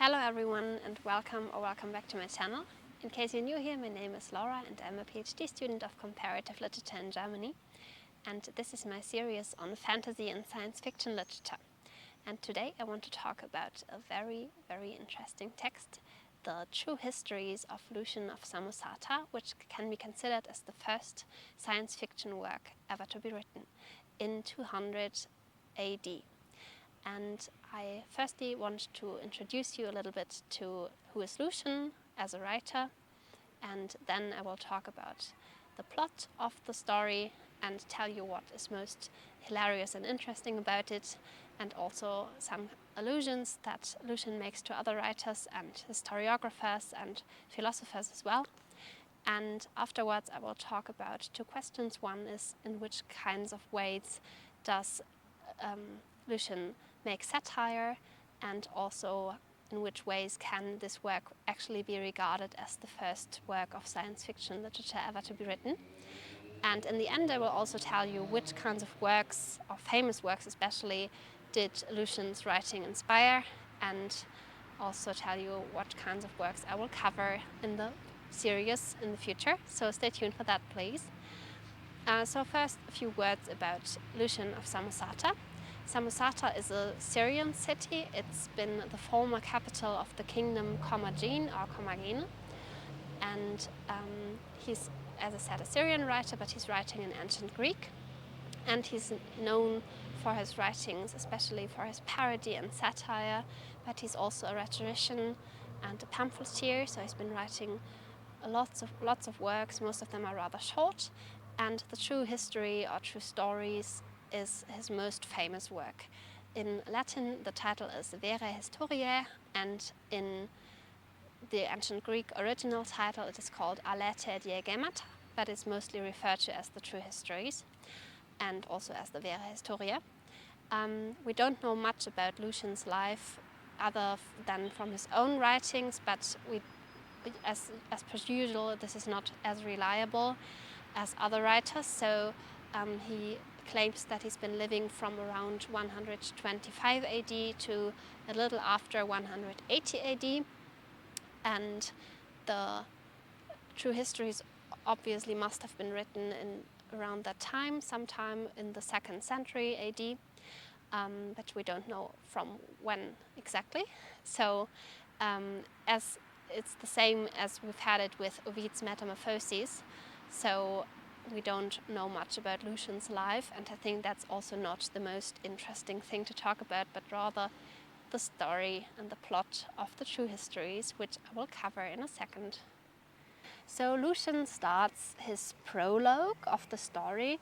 Hello everyone and welcome back to my channel. In case you're new here, my name is Laura and I'm a PhD student of Comparative Literature in Germany. And this is my series on fantasy and science fiction literature. And today I want to talk about a very, very interesting text, the True Histories of Lucian of Samosata, which can be considered as the first science fiction work ever to be written in 200 AD. And I firstly want to introduce you a little bit to who is Lucian as a writer, and then I will talk about the plot of the story and tell you what is most hilarious and interesting about it, and also some allusions that Lucian makes to other writers and historiographers and philosophers as well. And afterwards I will talk about two questions. One is, in which kinds of ways does Lucian make satire, and also in which ways can this work actually be regarded as the first work of science fiction literature ever to be written. And in the end I will also tell you which kinds of works, or famous works especially, did Lucian's writing inspire, and also tell you what kinds of works I will cover in the series in the future. So stay tuned for that, please. So first, a few words about Lucian of Samosata. Samosata is a Syrian city. It's been the former capital of the kingdom Commagene or Commagene. And he's, as I said, a Syrian writer, but he's writing in ancient Greek. And he's known for his writings, especially for his parody and satire, but he's also a rhetorician and a pamphleteer, so he's been writing lots of works. Most of them are rather short, and the True History or True Stories is his most famous work. In Latin the title is Vere Historiae, and in the ancient Greek original title it is called Alete Diegemata, but it's mostly referred to as the True Histories and also as the Vere Historiae. We don't know much about Lucian's life other than from his own writings, but as per usual, this is not as reliable as other writers. So he claims that he's been living from around 125 AD to a little after 180 AD. And the True Histories obviously must have been written in around that time, sometime in the 2nd century AD, but we don't know from when exactly. So as it's the same as we've had it with Ovid's Metamorphoses, so we don't know much about Lucian's life, and I think that's also not the most interesting thing to talk about, but rather the story and the plot of the True Histories, which I will cover in a second. So Lucian starts his prologue of the story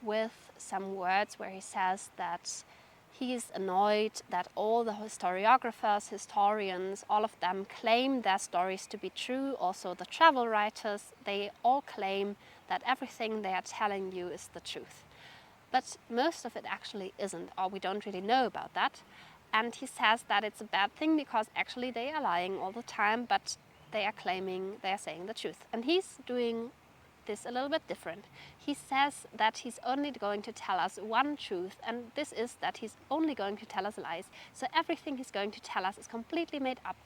with some words where he says that he is annoyed that all the historiographers, historians, all of them claim their stories to be true. Also the travel writers, they all claim that everything they are telling you is the truth. But most of it actually isn't, or we don't really know about that. And he says that it's a bad thing because actually they are lying all the time, but they are claiming they are saying the truth. And he's doing this a little bit different. He says that he's only going to tell us one truth, and this is that he's only going to tell us lies. So everything he's going to tell us is completely made up.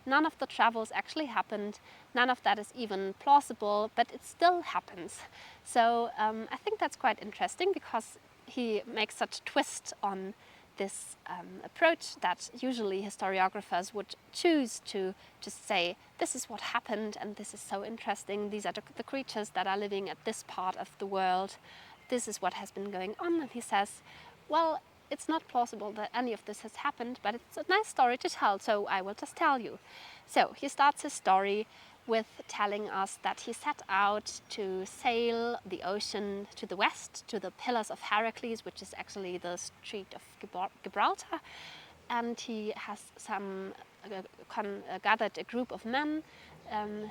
None of the travels actually happened. None of that is even plausible, but it still happens. So I think that's quite interesting because he makes such a twist on this approach that usually historiographers would choose to just say, this is what happened and this is so interesting, these are the creatures that are living at this part of the world, this is what has been going on. And he says, well, it's not plausible that any of this has happened, but it's a nice story to tell, so I will just tell you. So he starts his story with telling us that he set out to sail the ocean to the west, to the Pillars of Heracles, which is actually the Strait of Gibraltar. And he has gathered a group of men,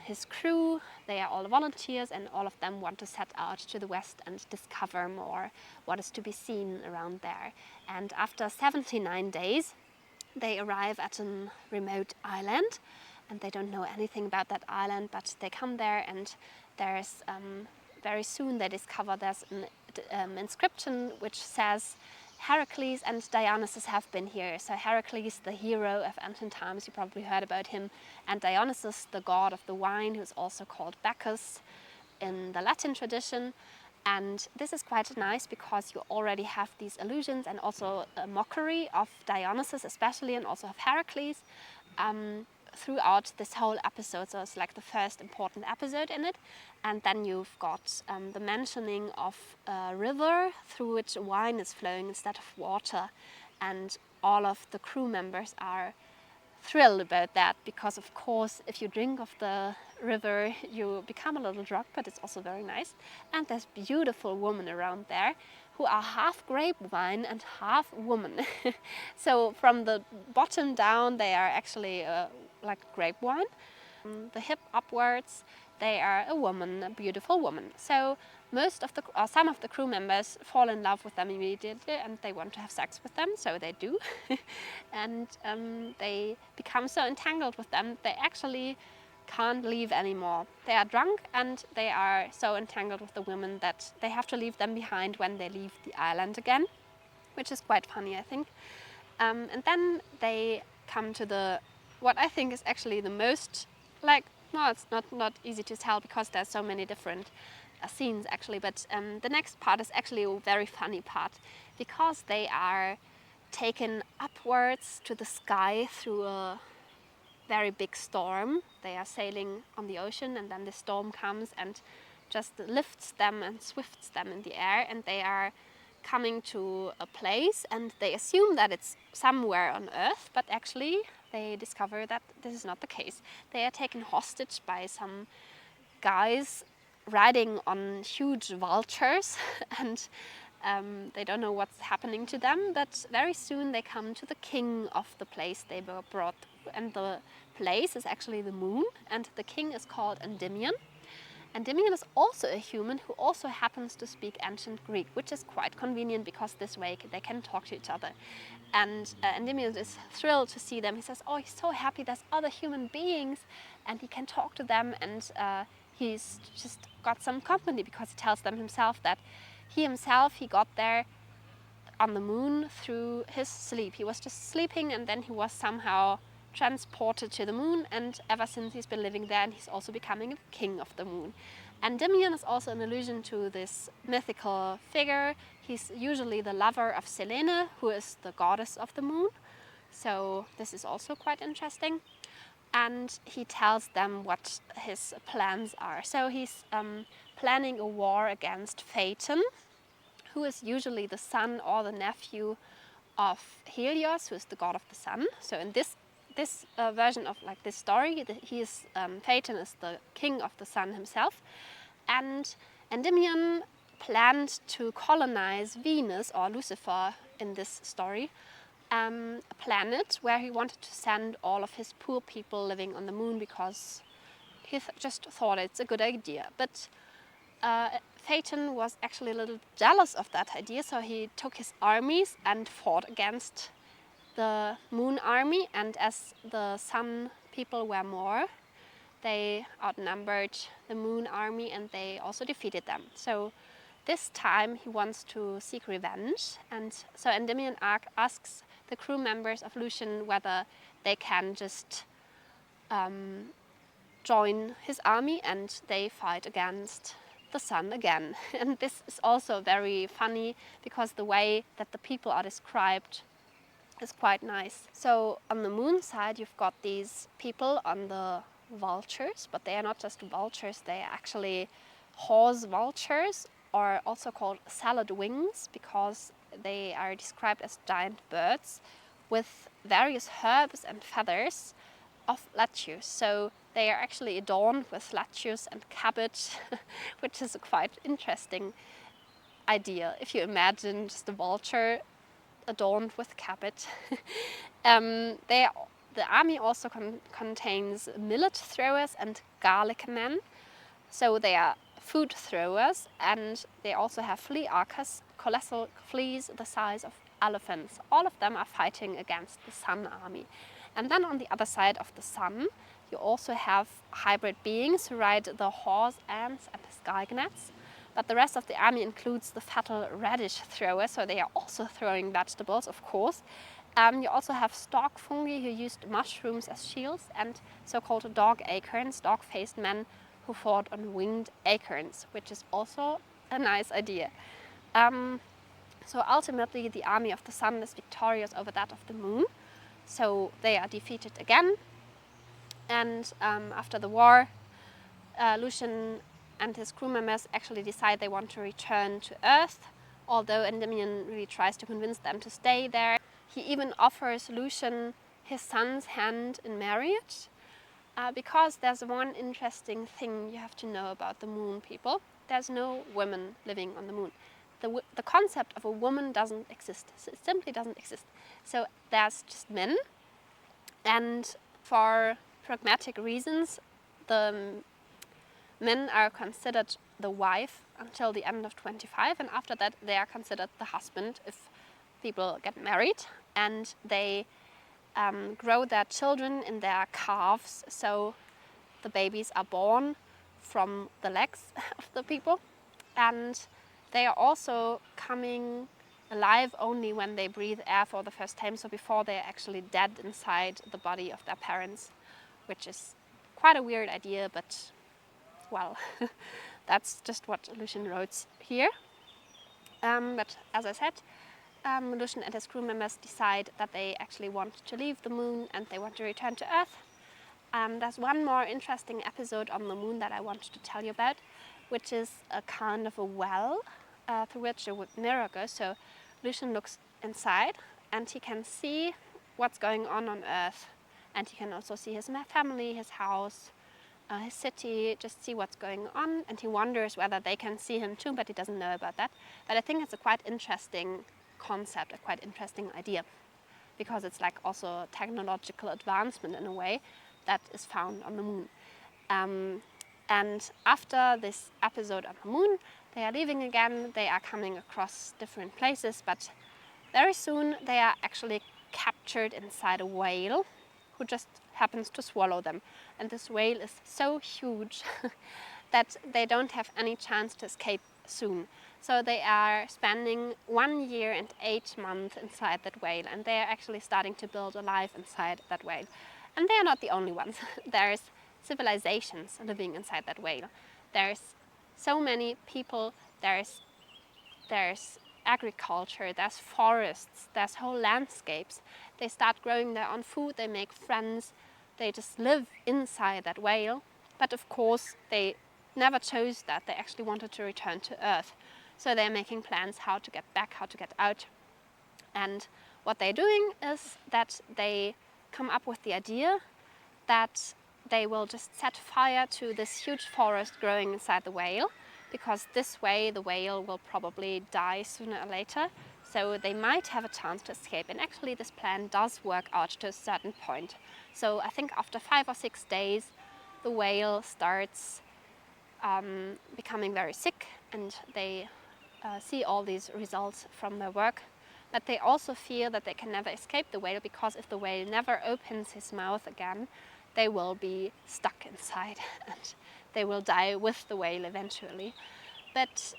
his crew. They are all volunteers, and all of them want to set out to the west and discover more what is to be seen around there. And after 79 days, they arrive at a remote island, and they don't know anything about that island, but they come there, and very soon they discover there's an inscription which says, Heracles and Dionysus have been here. So Heracles, the hero of ancient times, you probably heard about him, and Dionysus, the god of the wine, who's also called Bacchus in the Latin tradition. And this is quite nice because you already have these allusions and also a mockery of Dionysus especially, and also of Heracles throughout this whole episode. So it's like the first important episode in it. And then you've got the mentioning of a river through which wine is flowing instead of water. And all of the crew members are thrilled about that because, of course, if you drink of the river, you become a little drunk, but it's also very nice. And there's beautiful women around there who are half grape wine and half woman. So from the bottom down, they are actually like grape wine. The hip upwards, they are a woman, a beautiful woman. So some of the crew members fall in love with them immediately, and they want to have sex with them, so they do. And they become so entangled with them, they actually can't leave anymore. They are drunk and they are so entangled with the women that they have to leave them behind when they leave the island again, which is quite funny, I think. And then they come to what I think is actually the most, it's not easy to tell because there's so many different scenes actually, but the next part is actually a very funny part because they are taken upwards to the sky through a very big storm. They are sailing on the ocean, and then the storm comes and just lifts them and swifts them in the air, and they are coming to a place, and they assume that it's somewhere on Earth, but actually they discover that this is not the case. They are taken hostage by some guys riding on huge vultures and they don't know what's happening to them, but very soon they come to the king of the place they were brought, and the place is actually the moon, and the king is called Endymion. Endymion is also a human who also happens to speak ancient Greek, which is quite convenient because this way they can talk to each other. And Endymion is thrilled to see them. He says, oh, he's so happy there's other human beings and he can talk to them, and he's just got some company because he tells them himself that he got there on the moon through his sleep. He was just sleeping and then he was somehow transported to the moon, and ever since he's been living there, and he's also becoming a king of the moon. And Endymion is also an allusion to this mythical figure. He's usually the lover of Selene, who is the goddess of the moon. So this is also quite interesting. And he tells them what his plans are. So he's planning a war against Phaeton, who is usually the son or the nephew of Helios, who is the god of the sun. So in this version of this story, Phaeton is the king of the sun himself, and Endymion planned to colonize Venus, or Lucifer in this story, a planet where he wanted to send all of his poor people living on the moon because he just thought it's a good idea. But Phaeton was actually a little jealous of that idea, so he took his armies and fought against the moon army, and as the sun people were more, they outnumbered the moon army and they also defeated them. So this time he wants to seek revenge, and so Endymion asks the crew members of Lucian whether they can just join his army, and they fight against the sun again. And this is also very funny because the way that the people are described is quite nice. So on the moon side, you've got these people on the vultures, but they are not just vultures, they are actually horse vultures, or also called salad wings, because they are described as giant birds with various herbs and feathers of lettuce. So they are actually adorned with lettuce and cabbage, which is a quite interesting idea. If you imagine just a vulture adorned with cabbage. The army also contains millet throwers and garlic men. So they are food throwers, and they also have flea archers, colossal fleas the size of elephants. All of them are fighting against the sun army. And then on the other side of the sun, you also have hybrid beings who ride the horse ants and the sky gnats. But the rest of the army includes the fatal radish throwers, so they are also throwing vegetables, of course. You also have stalk fungi who used mushrooms as shields, and so-called dog acorns, dog-faced men who fought on winged acorns, which is also a nice idea. So ultimately the army of the sun is victorious over that of the moon, so they are defeated again. And after the war, Lucian and his crew members actually decide they want to return to Earth, although Endymion really tries to convince them to stay there. He even offers Lucian his son's hand in marriage, because there's one interesting thing you have to know about the moon people. There's no women living on the moon. The concept of a woman doesn't exist. It simply doesn't exist. So there's just men, and for pragmatic reasons, the men are considered the wife until the end of 25, and after that they are considered the husband if people get married, and they grow their children in their calves, so the babies are born from the legs of the people, and they are also coming alive only when they breathe air for the first time, so before they're actually dead inside the body of their parents, which is quite a weird idea, but well, that's just what Lucian wrote here. But as I said, Lucian and his crew members decide that they actually want to leave the moon and they want to return to Earth. There's one more interesting episode on the moon that I wanted to tell you about, which is a kind of a well through which a mirror goes. So Lucian looks inside and he can see what's going on Earth, and he can also see his family, his house, his city, just see what's going on, and he wonders whether they can see him too, but he doesn't know about that. But I think it's a quite interesting concept, a quite interesting idea, because it's like also technological advancement in a way that is found on the moon. And after this episode on the moon, they are leaving again, they are coming across different places, but very soon they are actually captured inside a whale who just happens to swallow them. And this whale is so huge that they don't have any chance to escape soon. So they are spending 1 year and 8 months inside that whale, and they are actually starting to build a life inside that whale. And they are not the only ones. There's civilizations living inside that whale. There's so many people, there's agriculture, there's forests, there's whole landscapes. They start growing their own food, they make friends, they just live inside that whale. But of course, they never chose that. They actually wanted to return to Earth. So they're making plans how to get back, how to get out. And what they're doing is that they come up with the idea that they will just set fire to this huge forest growing inside the whale, because this way the whale will probably die sooner or later, so they might have a chance to escape. And actually this plan does work out to a certain point. So I think after 5 or 6 days the whale starts becoming very sick, and they see all these results from their work. But they also fear that they can never escape the whale, because if the whale never opens his mouth again, they will be stuck inside and they will die with the whale eventually. But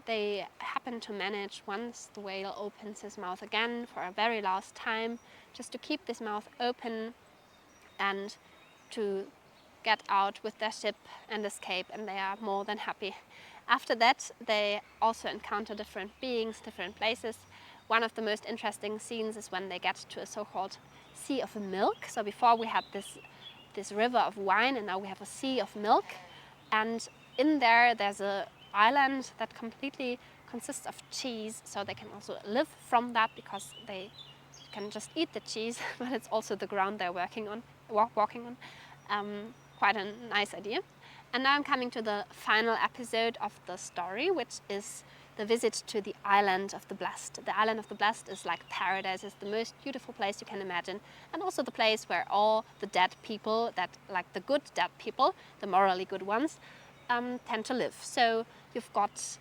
they happen to manage, once the whale opens his mouth again for a very last time, just to keep this mouth open and to get out with their ship and escape, and they are more than happy. After that, they also encounter different beings, different places. One of the most interesting scenes is when they get to a so-called sea of milk. So before we had this river of wine, and now we have a sea of milk. And in there's an island that completely consists of cheese, so they can also live from that, because they can just eat the cheese, but it's also the ground they're walking on. Quite a nice idea. And now I'm coming to the final episode of the story, which is the visit to the Island of the Blessed. The Island of the Blessed is like paradise. It's the most beautiful place you can imagine, and also the place where all the dead people, that like the good dead people, the morally good ones, tend to live. So you've got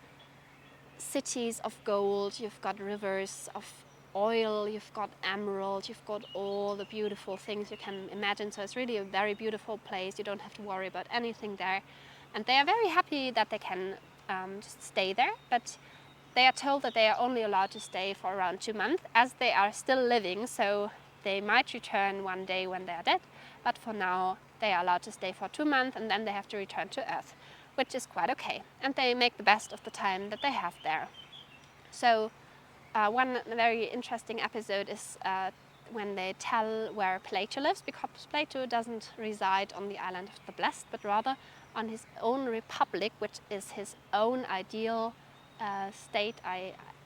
cities of gold, you've got rivers of oil, you've got emerald, you've got all the beautiful things you can imagine. So it's really a very beautiful place. You don't have to worry about anything there. And they are very happy that they can just stay there, but they are told that they are only allowed to stay for around 2 months, as they are still living, so they might return one day when they are dead, but for now they are allowed to stay for 2 months and then they have to return to Earth, which is quite okay, and they make the best of the time that they have there. So one very interesting episode is when they tell where Plato lives, because Plato doesn't reside on the island of the blessed, but rather on his own republic, which is his own ideal state,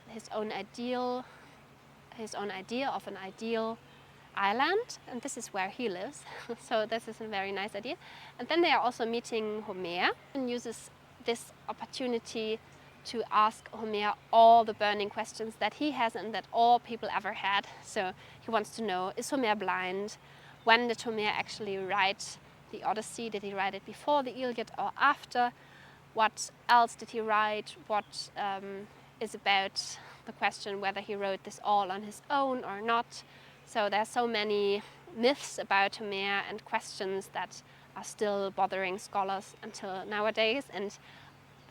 his own idea of an ideal island, and this is where he lives. So this is a very nice idea. And then they are also meeting Homer, and uses this opportunity to ask Homer all the burning questions that he has and that all people ever had. So he wants to know, is Homer blind? When did Homer actually write the Odyssey? Did he write it before the Iliad or after? What else did he write? What is about the question whether he wrote this all on his own or not? So there's so many myths about Homer and questions that are still bothering scholars until nowadays. And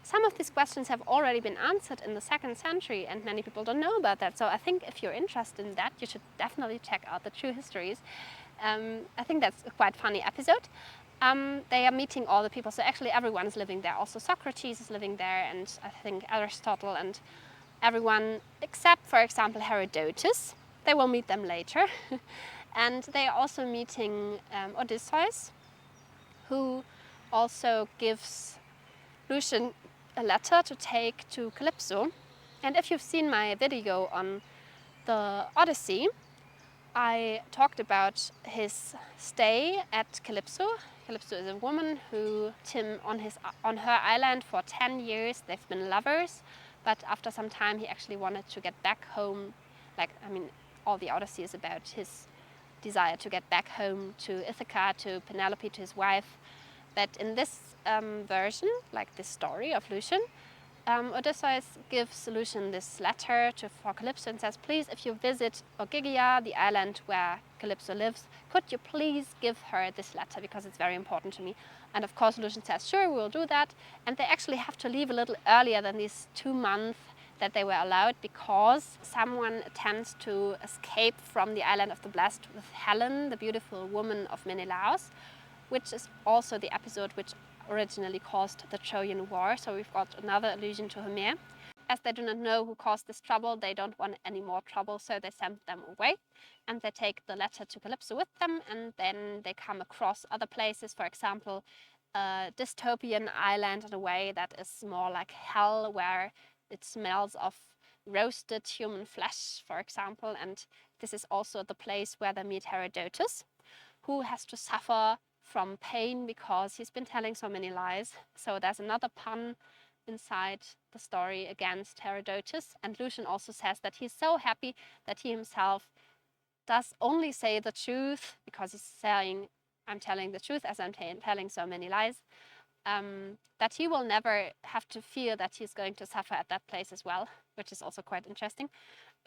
some of these questions have already been answered in the 2nd century, and many people don't know about that. So I think if you're interested in that, you should definitely check out the True Histories. I think that's a quite funny episode. They are meeting all the people, so actually everyone is living there. Also Socrates is living there, and I think Aristotle, and everyone except, for example, Herodotus. They will meet them later. And they are also meeting Odysseus, who also gives Lucian a letter to take to Calypso. And if you've seen my video on the Odyssey, I talked about his stay at Calypso. Calypso is a woman who Tim on her island for 10 years. They've been lovers, but after some time he actually wanted to get back home. All the Odyssey is about his desire to get back home to Ithaca, to Penelope, to his wife. But in this version, like this story of Lucian, Odysseus gives Lucian this letter for Calypso and says, please, if you visit Ogygia, the island where Calypso lives, could you please give her this letter, because it's very important to me. And of course Lucian says, sure, we'll do that. And they actually have to leave a little earlier than these 2 months that they were allowed, because someone attempts to escape from the island of the blessed with Helen, the beautiful woman of Menelaus, which is also the episode which originally caused the Trojan War. So we've got another allusion to Homer. As they do not know who caused this trouble, they don't want any more trouble, so they send them away. And they take the letter to Calypso with them, and then they come across other places, for example, a dystopian island in a way that is more like hell, where it smells of roasted human flesh, for example. And this is also the place where they meet Herodotus, who has to suffer from pain because he's been telling so many lies. So there's another pun inside the story against Herodotus. And Lucian also says that he's so happy that he himself does only say the truth, because he's saying, I'm telling the truth as I'm telling so many lies, that he will never have to fear that he's going to suffer at that place as well, which is also quite interesting.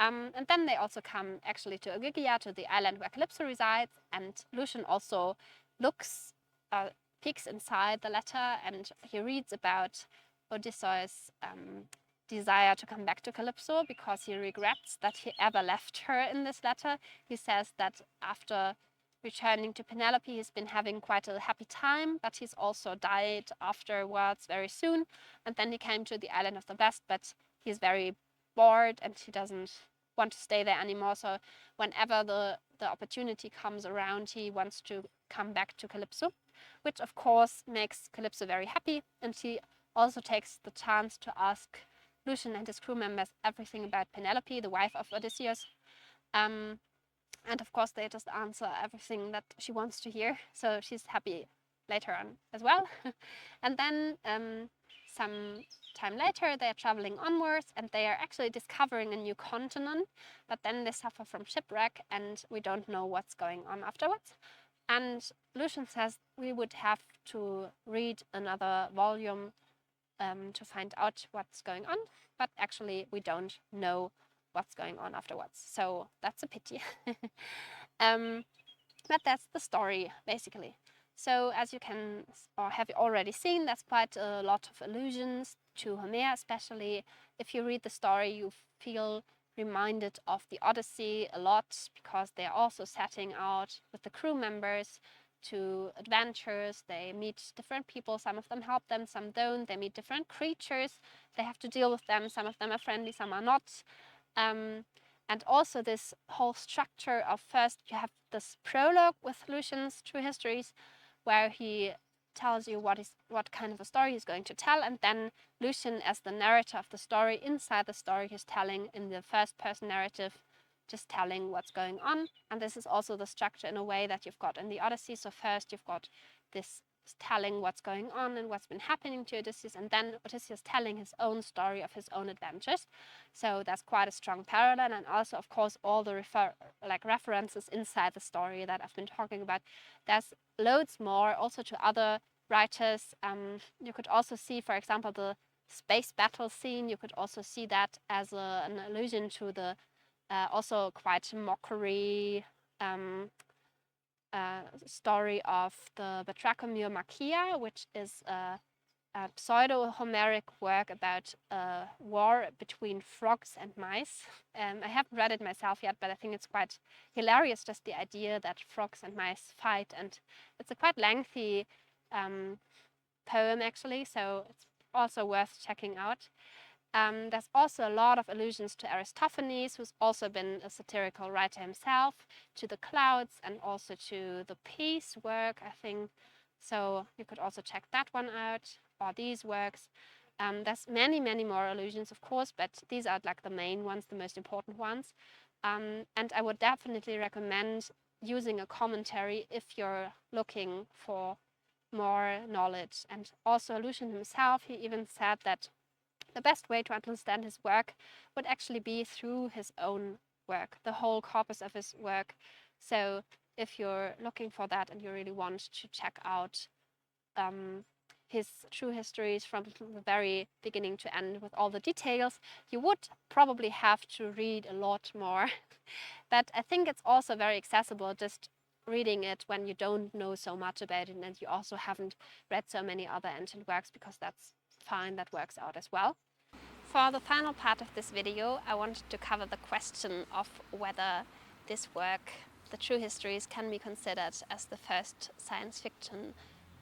And then they also come actually to Ogygia, to the island where Calypso resides, and Lucian also peeks inside the letter, and he reads about Odysseus' desire to come back to Calypso, because he regrets that he ever left her in this letter. He says that after returning to Penelope, he's been having quite a happy time, but he's also died afterwards very soon. And then he came to the island of the blessed, but he's very bored and he doesn't want to stay there anymore. So whenever the opportunity comes around, he wants to come back to Calypso, which of course makes Calypso very happy. And he also takes the chance to ask Lucian and his crew members everything about Penelope, the wife of Odysseus. And of course they just answer everything that she wants to hear. So she's happy later on as well. And then some time later they are traveling onwards, and they are actually discovering a new continent, but then they suffer from shipwreck and we don't know what's going on afterwards. And Lucian says we would have to read another volume to find out what's going on, but actually we don't know what's going on afterwards, so that's a pity. But that's the story basically. So as you can or have already seen, there's quite a lot of allusions to Homer, especially if you read the story, you feel reminded of the Odyssey a lot, because they're also setting out with the crew members to adventures. They meet different people, some of them help them, some don't. They meet different creatures, they have to deal with them, some of them are friendly, some are not. And also this whole structure of, first you have this prologue with Lucian's True Histories, where he tells you what kind of a story he's going to tell, and then Lucian, as the narrator of the story, inside the story he's telling in the first person narrative, just telling what's going on. And this is also the structure in a way that you've got in the Odyssey. So first you've got this telling what's going on and what's been happening to Odysseus, and then Odysseus telling his own story of his own adventures. So that's quite a strong parallel, and also of course all the references inside the story that I've been talking about. There's loads more also to other writers. You could also see, for example, the space battle scene. You could also see that as an allusion to the also quite mockery story of the Batrachomyrmakia, which is a pseudo-Homeric work about a war between frogs and mice. I haven't read it myself yet, but I think it's quite hilarious, just the idea that frogs and mice fight. And it's a quite lengthy poem, actually, so it's also worth checking out. There's also a lot of allusions to Aristophanes, who's also been a satirical writer himself, to the clouds, and also to the peace work, I think. So you could also check that one out, or these works. There's many, many more allusions, of course, but these are like the main ones, the most important ones. And I would definitely recommend using a commentary if you're looking for more knowledge. And also Lucian himself, he even said that the best way to understand his work would actually be through his own work, the whole corpus of his work. So if you're looking for that and you really want to check out his true histories from the very beginning to end with all the details, you would probably have to read a lot more. But I think it's also very accessible just reading it when you don't know so much about it and you also haven't read so many other ancient works, because that's fine, that works out as well. For the final part of this video, I wanted to cover the question of whether this work, the True Histories, can be considered as the first science fiction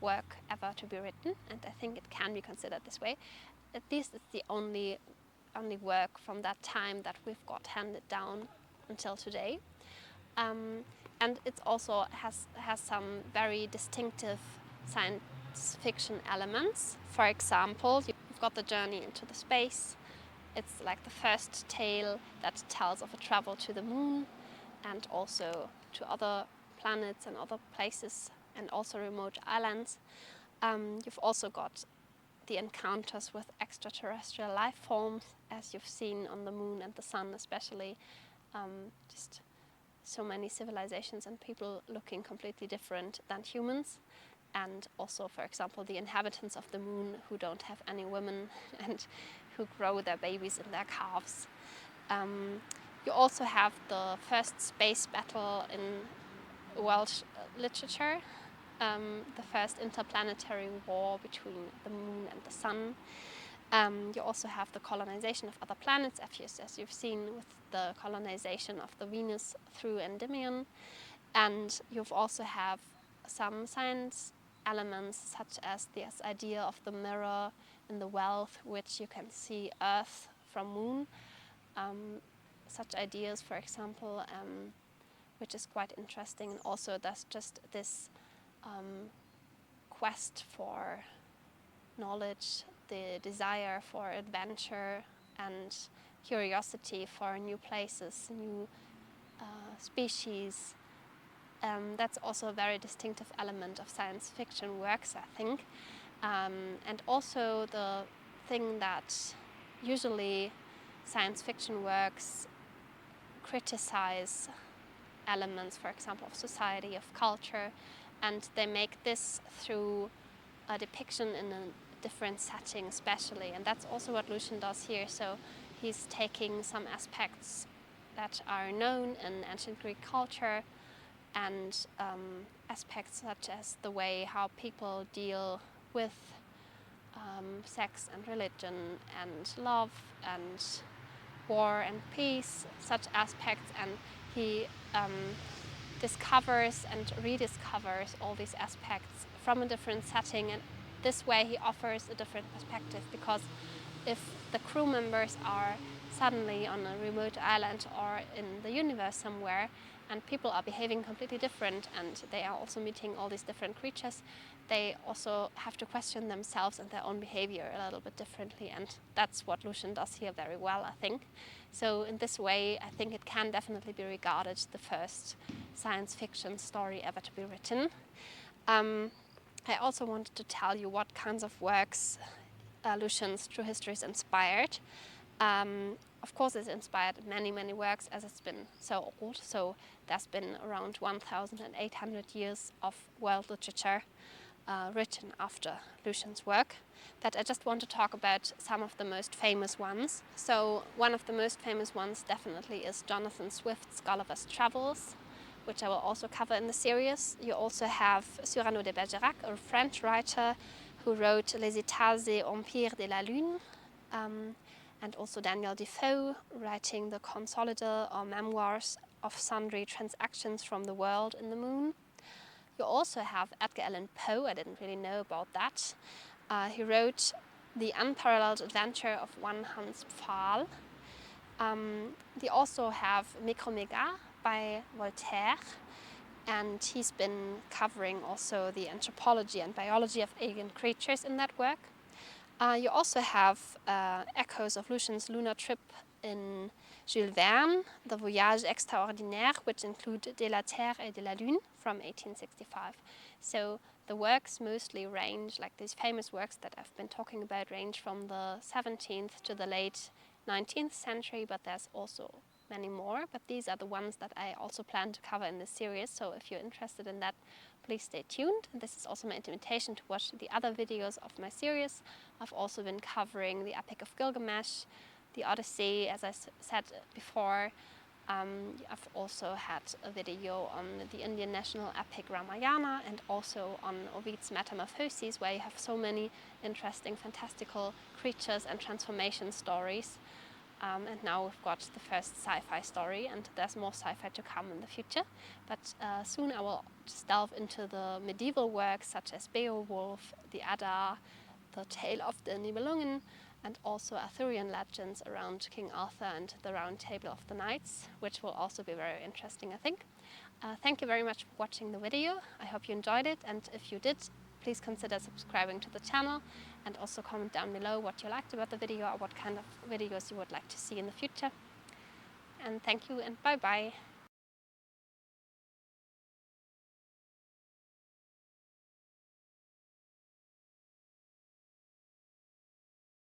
work ever to be written, and I think it can be considered this way. At least it's the only work from that time that we've got handed down until today. And it also has some very distinctive science fiction elements. For example, you've got the journey into the space. It's like the first tale that tells of a travel to the moon and also to other planets and other places and also remote islands. You've also got the encounters with extraterrestrial life forms, as you've seen on the moon and the sun especially. Just so many civilizations and people looking completely different than humans. And also, for example, the inhabitants of the moon who don't have any women and who grow their babies in their calves. You also have the first space battle in world literature, the first interplanetary war between the moon and the sun. You also have the colonization of other planets, as you've seen with the colonization of the Venus through Endymion. And you've also have some science elements, such as this idea of the mirror in the well, which you can see Earth from moon. Such ideas, for example, which is quite interesting. And also there's just this quest for knowledge, the desire for adventure and curiosity for new places, new species. That's also a very distinctive element of science fiction works, I think. And also the thing that usually science fiction works criticize elements, for example, of society, of culture, and they make this through a depiction in a different setting especially, and that's also what Lucian does here. So he's taking some aspects that are known in ancient Greek culture and aspects such as the way how people deal with sex and religion and love and war and peace, such aspects, and he discovers and rediscovers all these aspects from a different setting, and this way he offers a different perspective, because if the crew members are suddenly on a remote island or in the universe somewhere and people are behaving completely different and they are also meeting all these different creatures, they also have to question themselves and their own behavior a little bit differently, and that's what Lucian does here very well, I think. So in this way, I think it can definitely be regarded the first science fiction story ever to be written. I also wanted to tell you what kinds of works Lucian's True History is inspired. Of course, it's inspired many, many works, as it's been so old. So there's been around 1,800 years of world literature written after Lucian's work. But I just want to talk about some of the most famous ones. So one of the most famous ones definitely is Jonathan Swift's Gulliver's Travels, which I will also cover in the series. You also have Cyrano de Bergerac, a French writer who wrote Les États et Empires de la Lune, and also Daniel Defoe, writing the Consolidar or Memoirs of Sundry Transactions from the World in the Moon. You also have Edgar Allan Poe. I didn't really know about that. He wrote The Unparalleled Adventure of One Hans Pfahl. We also have Microméga by Voltaire, and he's been covering also the anthropology and biology of alien creatures in that work. You also have echoes of Lucian's lunar trip in Jules Verne, The Voyage Extraordinaire, which include De la Terre et de la Lune from 1865. So the works mostly range, like these famous works that I've been talking about, range from the 17th to the late 19th century, but there's also many more. But these are the ones that I also plan to cover in this series, so if you're interested in that, please stay tuned. And this is also my invitation to watch the other videos of my series. I've also been covering the Epic of Gilgamesh, the Odyssey, as I said before. I've also had a video on the Indian national epic Ramayana, and also on Ovid's Metamorphoses, where you have so many interesting fantastical creatures and transformation stories. And now we've got the first sci-fi story, and there's more sci-fi to come in the future. But soon I will just delve into the medieval works such as Beowulf, the Edda, the Tale of the Nibelungen, and also Arthurian legends around King Arthur and the Round Table of the Knights, which will also be very interesting, I think. Thank you very much for watching the video. I hope you enjoyed it, and if you did, please consider subscribing to the channel, and also comment down below what you liked about the video or what kind of videos you would like to see in the future. And thank you, and bye bye.